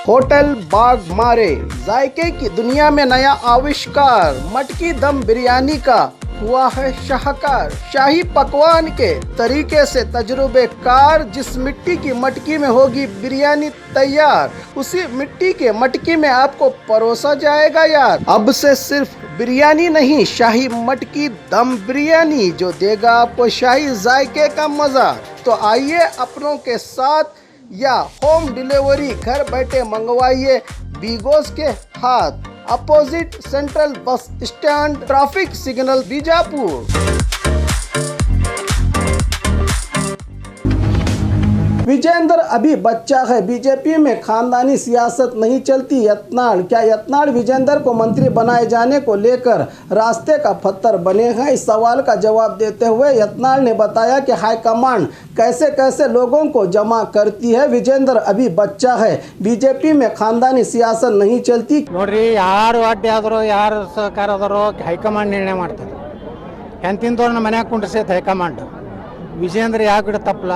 Hotel बाग मारे, जायके की दुनिया में नया आविष्कार, मटकी दम बिरयानी का हुआ है शाहकार। शाही पकवान के तरीके से तजुर्बेकार, जिस मिट्टी की मटकी में होगी बिरयानी तैयार, उसी मिट्टी के मटकी में आपको परोसा जाएगा यार। अब से सिर्फ बिरयानी नहीं, शाही मटकी दम बिरयानी, जो देगा आपको शाही जायके का मजा। तो आइए अपनों के साथ या होम डिलीवरी घर बैठे मंगवाइए बीगोस के हाथ, opposite central bus stand, traffic signal, Bijapur. Vijendra अभी बच्चा है, बीजेपी में खानदानी सियासत नहीं चलती। यत्नाल, क्या यत्नाल विजेंद्र को मंत्री बनाए जाने को लेकर रास्ते का पत्थर बने हैं? इस सवाल का जवाब देते हुए यत्नाल ने बताया कि हाईकमांड कैसे कैसे लोगों को जमा करती है। विजेंद्र अभी बच्चा है, बीजेपी में खानदानी सियासत नहीं चलती। ನೋಡ್ರಿ, ಯಾರು ಅಡ್ಡಿ ಆದರೂ ಯಾರು ಸರ್ಕಾರ ಆದರೂ ಹೈಕಮಾಂಡ್ ನಿರ್ಣಯ ಮಾಡ್ತಾರೆ. ಎಂತಿಂದವ್ರನ್ನ ಮನ್ಯಾಗ ಕುಂಡ್ರಿಸೈತೆ ಹೈಕಮಾಂಡ್. ವಿಜೇಂದ್ರ ಯಾಕೆ ತಪ್ಪಲ?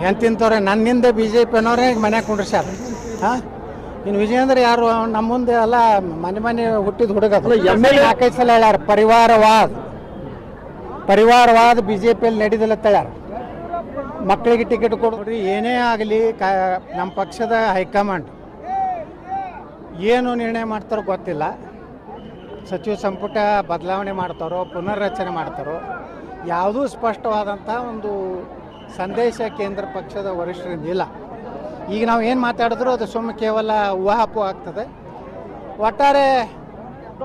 ಎಂತಿಂತವ್ರೆ ನನ್ನಿಂದ ಬಿ ಜೆ ಪಿನವ್ರೆ ಮನ್ಯಾಗ ಕುಂಡ್ರಿಸ್ಯಾರ. ಇನ್ನು ವಿಜೇಂದ್ರ ಯಾರು? ನಮ್ಮ ಮುಂದೆ ಎಲ್ಲ ಮನೆ ಹುಟ್ಟಿದ ಹುಡುಗ. ನಾಲ್ಕೈದು ಸಲ ಹೇಳ್ಯಾರ ಪರಿವಾರವಾದ ಬಿ ಜೆ ಪಿಯಲ್ಲಿ ನಡೆದಿಲ್ಲ ಹೇಳ್ಯಾರ. ಮಕ್ಕಳಿಗೆ ಟಿಕೆಟ್ ಕೊಡ್ರಿ, ಏನೇ ಆಗಲಿ ನಮ್ಮ ಪಕ್ಷದ ಹೈಕಮಾಂಡ್ ಏನು ನಿರ್ಣಯ ಮಾಡ್ತಾರೋ ಗೊತ್ತಿಲ್ಲ. ಸಚಿವ ಸಂಪುಟ ಬದಲಾವಣೆ ಮಾಡ್ತಾರೋ, ಪುನರ್ರಚನೆ ಮಾಡ್ತಾರೋ, ಯಾವುದೂ ಸ್ಪಷ್ಟವಾದಂಥ ಒಂದು ಸಂದೇಶ ಕೇಂದ್ರ ಪಕ್ಷದ ವರಿಷ್ಠರಿಂದ ಇಲ್ಲ. ಈಗ ನಾವು ಏನು ಮಾತಾಡಿದ್ರೂ ಅದು ಸುಮ್ಮನೆ ಕೇವಲ ಊಹಾಪು ಆಗ್ತದೆ. ಒಟ್ಟಾರೆ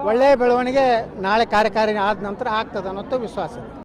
ಒಳ್ಳೆಯ ಬೆಳವಣಿಗೆ ನಾಳೆ ಕಾರ್ಯಕಾರಿಣಿ ಆದ ನಂತರ ಆಗ್ತದೆ ಅನ್ನೋದು ವಿಶ್ವಾಸ ಇದೆ.